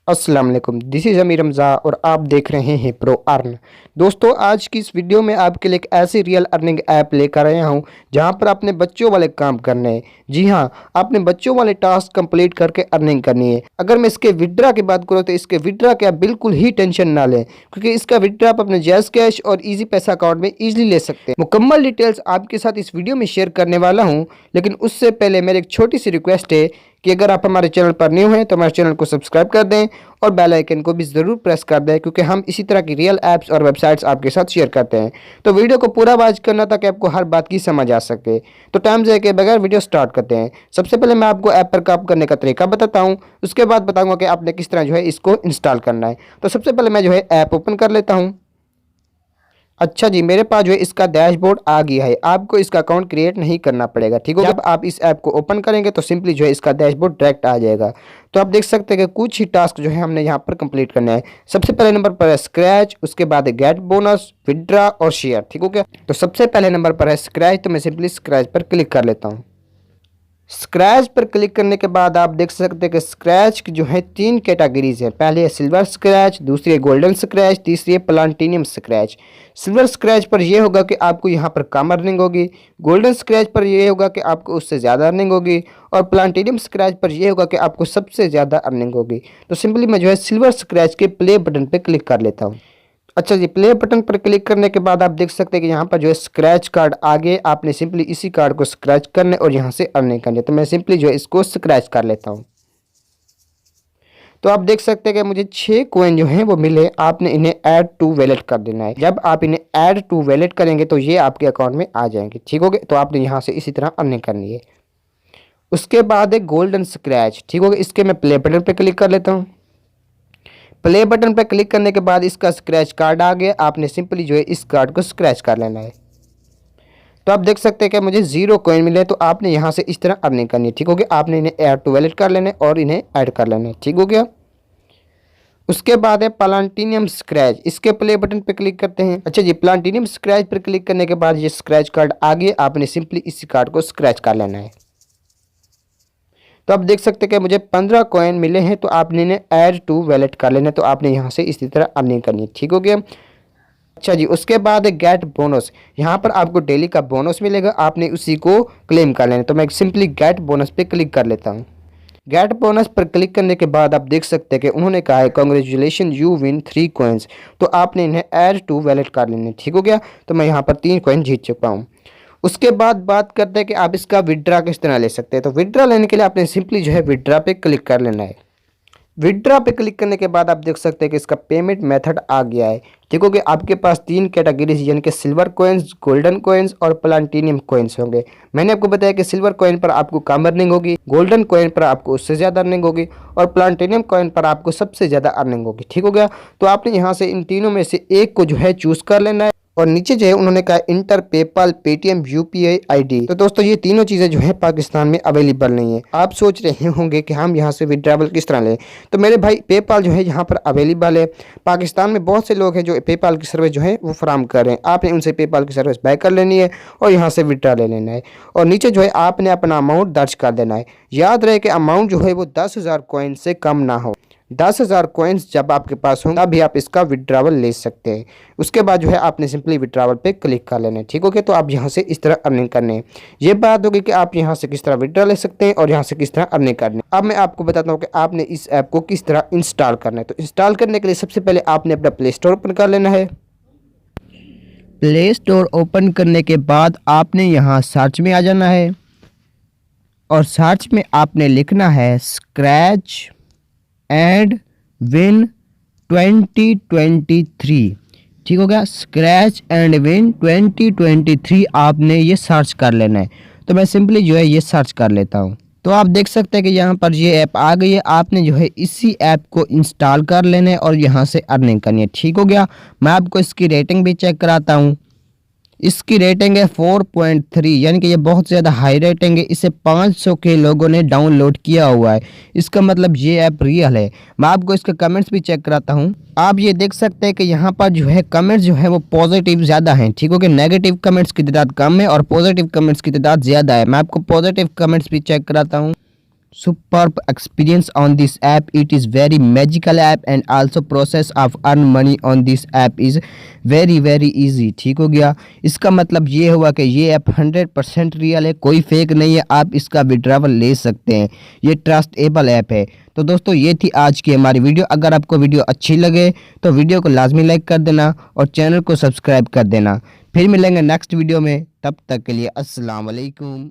अस्सलाम वालेकुम, this is अमीर रमज़ा और आप देख रहे हैं प्रो अर्न। दोस्तों, आज की इस वीडियो में आपके लिए एक ऐसी रियल अर्निंग ऐप लेकर आया हूं जहां पर आपने बच्चों वाले काम करने हैं। जी हां, आपने बच्चों वाले टास्क कंप्लीट करके अर्निंग करनी है। अगर मैं इसके विड्रा की बात करूं तो इसके विड्रा के आप बिल्कुल ही टेंशन ना लें, क्योंकि इसका विड्रा आप अपने जैज़ कैश और ईजी पैसा अकाउंट में ईजिली ले सकते हैं। मुकम्मल डिटेल्स आपके साथ इस वीडियो में शेयर करने वाला हूँ, लेकिन उससे पहले मेरी एक छोटी सी रिक्वेस्ट है कि अगर आप हमारे चैनल पर न्यू हैं तो हमारे चैनल को सब्सक्राइब कर दें और बेल आइकन को भी ज़रूर प्रेस कर दें, क्योंकि हम इसी तरह की रियल ऐप्स और वेबसाइट्स आपके साथ शेयर करते हैं। तो वीडियो को पूरा वॉच करना ताकि आपको हर बात की समझ आ सके। तो टाइम जाए के बगैर वीडियो स्टार्ट करते हैं। सबसे पहले मैं आपको ऐप पर काम करने का तरीका बताता हूँ, उसके बाद बताऊँगा कि आपने किस तरह जो है इसको इंस्टॉल करना है। तो सबसे पहले मैं जो है ऐप ओपन कर लेता हूँ। अच्छा जी, मेरे पास जो है इसका डैशबोर्ड आ गया है। आपको इसका अकाउंट क्रिएट नहीं करना पड़ेगा, ठीक है। जब आप इस ऐप को ओपन करेंगे तो सिंपली जो है इसका डैशबोर्ड डायरेक्ट आ जाएगा। तो आप देख सकते हैं कि कुछ ही टास्क जो है हमने यहाँ पर कंप्लीट करना है। सबसे पहले नंबर पर है स्क्रैच, उसके बाद है गेट बोनस, विड्रा और शेयर, ठीक हो गया। तो सबसे पहले नंबर पर है स्क्रैच, तो मैं सिंपली स्क्रैच पर क्लिक कर लेता हूँ। स्क्रैच पर क्लिक करने के बाद आप देख सकते हैं कि स्क्रैच की जो है 3 कैटेगरीज है। पहले है सिल्वर स्क्रैच, दूसरी है गोल्डन स्क्रैच, तीसरी है प्लाटिनियम स्क्रैच। सिल्वर स्क्रैच पर यह होगा कि आपको यहाँ पर कम अर्निंग होगी, गोल्डन स्क्रैच पर यह होगा कि आपको उससे ज़्यादा अर्निंग होगी, और प्लाटिनियम स्क्रैच पर यह होगा कि आपको सबसे ज़्यादा अर्निंग होगी। तो सिंपली मैं जो है सिल्वर स्क्रैच के प्ले बटन पर क्लिक कर लेता हूँ। अच्छा जी, प्ले बटन पर क्लिक करने के बाद आप देख सकते हैं कि यहाँ पर जो है स्क्रैच कार्ड आगे, आपने सिंपली इसी कार्ड को स्क्रैच करने और यहाँ से अर्निंग करनी है। तो मैं सिंपली जो है इसको स्क्रैच कर लेता हूँ। तो आप देख सकते हैं कि मुझे 6 कॉइन जो हैं वो मिले। आपने इन्हें ऐड टू वैलेट कर देना है। जब आप इन्हें ऐड टू वैलेट करेंगे तो ये आपके अकाउंट में आ जाएंगे, ठीक हो गए। तो आपने यहाँ से इसी तरह अर्निंग करनी है। उसके बाद है गोल्डन स्क्रैच, ठीक हो गया। इसके मैं प्ले बटन पर क्लिक कर लेता हूँ। प्ले बटन पर क्लिक करने के बाद इसका स्क्रैच कार्ड आ गया। आपने सिंपली जो है इस कार्ड को स्क्रैच कर लेना है। तो आप देख सकते हैं कि मुझे 0 कॉइन मिले। तो आपने यहाँ से इस तरह अर्निंग करनी है, ठीक हो गया। आपने इन्हें ऐड टू वैलेट कर लेना है और इन्हें ऐड कर लेना है, ठीक हो गया। उसके बाद है प्लाटिनियम स्क्रैच, इसके प्ले बटन पर क्लिक करते हैं। अच्छा जी, प्लाटिनियम स्क्रैच पर क्लिक करने के बाद ये स्क्रैच कार्ड आ गया। आपने सिंपली इसी कार्ड को स्क्रैच कर लेना है। तो आप देख सकते हैं कि मुझे 15 कॉइन मिले हैं। तो आपने इन्हें ऐड टू वैलेट कर लेना है। तो आपने यहाँ से इसी तरह अर्निंग करनी है, ठीक हो गया। अच्छा जी, उसके बाद है गेट बोनस। यहाँ पर आपको डेली का बोनस मिलेगा, आपने उसी को क्लेम कर लेना है। तो मैं सिंपली गेट बोनस पे क्लिक कर लेता हूँ। गेट बोनस पर क्लिक करने के बाद आप देख सकते हैं कि उन्होंने कहा है कॉन्ग्रेचुलेशन यू विन 3 कॉइन्स। तो आपने इन्हें ऐड टू वैलेट कर लेना है, ठीक हो गया। तो मैं यहाँ पर 3 कॉइन जीत चुका हूँ। उसके बाद बात करते हैं कि आप इसका विड्रा किस तरह ले सकते हैं। तो विड्रा लेने के लिए आपने सिंपली जो है विड्रा पे क्लिक कर लेना है। विड्रा पे क्लिक करने के बाद आप देख सकते हैं कि इसका पेमेंट मेथड आ गया है, ठीक हो गया। आपके पास 3 कैटेगरीज यानी कि सिल्वर कॉइन्स, गोल्डन कॉइन्स और प्लाटिनियम कॉइन्स होंगे। मैंने आपको बताया कि सिल्वर कॉइन पर आपको कम अर्निंग होगी, गोल्डन कॉइन पर आपको उससे ज़्यादा अर्निंग होगी और प्लाटिनियम कॉइन पर आपको सबसे ज़्यादा अर्निंग होगी, ठीक हो गया। तो आपने यहाँ से इन तीनों में से एक को जो है चूज़ कर लेना है। और नीचे जो है उन्होंने कहा inter PayPal, Paytm, UPI ID. तो दोस्तों, ये तीनों चीज़ें जो है पाकिस्तान में अवेलेबल नहीं है। आप सोच रहे होंगे कि हम यहाँ से विड्रावल किस तरह लें। तो मेरे भाई, पेपाल जो है यहाँ पर अवेलेबल है। पाकिस्तान में बहुत से लोग हैं जो पेपाल की सर्विस जो है वो फराम कर रहे हैं। आपने उनसे पेपाल की सर्विस बाय कर लेनी है और यहाँ से विड्रा ले लेना है। और नीचे जो है आपने अपना अमाउंट दर्ज कर देना है। याद रहे कि अमाउंट जो है वो 10,000 कॉइन से कम ना हो। 10,000 कॉइन्स जब आपके पास होंगे तभी आप इसका विड्रावल ले सकते हैं। उसके बाद जो है आपने सिंपली विड्रावल पे क्लिक कर लेना है, ठीक हो गया। तो आप यहाँ से इस तरह अर्निंग करने हैं। ये बात होगी कि आप यहाँ से किस तरह विड्रा ले सकते हैं और यहाँ से किस तरह अर्निंग करनी है। अब मैं आपको बताता हूँ कि आपने इस ऐप को किस तरह इंस्टॉल करना है। तो इंस्टॉल करने के लिए सबसे पहले आपने अपना प्ले स्टोर ओपन कर लेना है। प्ले स्टोर ओपन करने के बाद आपने यहाँ सर्च में आ जाना है और सर्च में आपने लिखना है स्क्रैच एंड विन 2023, ठीक हो गया। स्क्रैच एंड विन 2023 आपने ये सर्च कर लेना है। तो मैं सिंपली जो है ये सर्च कर लेता हूँ। तो आप देख सकते हैं कि यहाँ पर ये ऐप आ गई है। आपने जो है इसी ऐप को इंस्टॉल कर लेना है और यहाँ से अर्निंग करनी है, ठीक हो गया। मैं आपको इसकी रेटिंग भी चेक कराता हूँ। इसकी रेटिंग है 4.3, यानी कि ये बहुत ज़्यादा हाई रेटिंग है। इसे 500 के लोगों ने डाउनलोड किया हुआ है। इसका मतलब ये ऐप रियल है। मैं आपको इसके कमेंट्स भी चेक कराता हूँ। आप ये देख सकते हैं कि यहाँ पर जो है कमेंट्स जो है वो पॉजिटिव ज़्यादा हैं, ठीक हो गया। नेगेटिव कमेंट्स की तादाद कम है और पॉजिटिव कमेंट्स की तादाद ज़्यादा है। मैं आपको पॉजिटिव कमेंट्स भी चेक कराता हूँ। superb experience on this app. It is very magical app and also process of earn money on this app is very easy। ठीक हो गया। इसका मतलब ये हुआ कि ये ऐप 100% रियल है, कोई फेक नहीं है। आप इसका विड्रॉवल ले सकते हैं, ये ट्रस्टेबल ऐप है। तो दोस्तों ये थी आज की हमारी वीडियो। अगर आपको वीडियो अच्छी लगे तो वीडियो को लाजमी लाइक कर देना और चैनल को सब्सक्राइब कर देना। फिर मिलेंगे नेक्स्ट वीडियो में, तब तक के लिए अस्सलाम वालेकुम।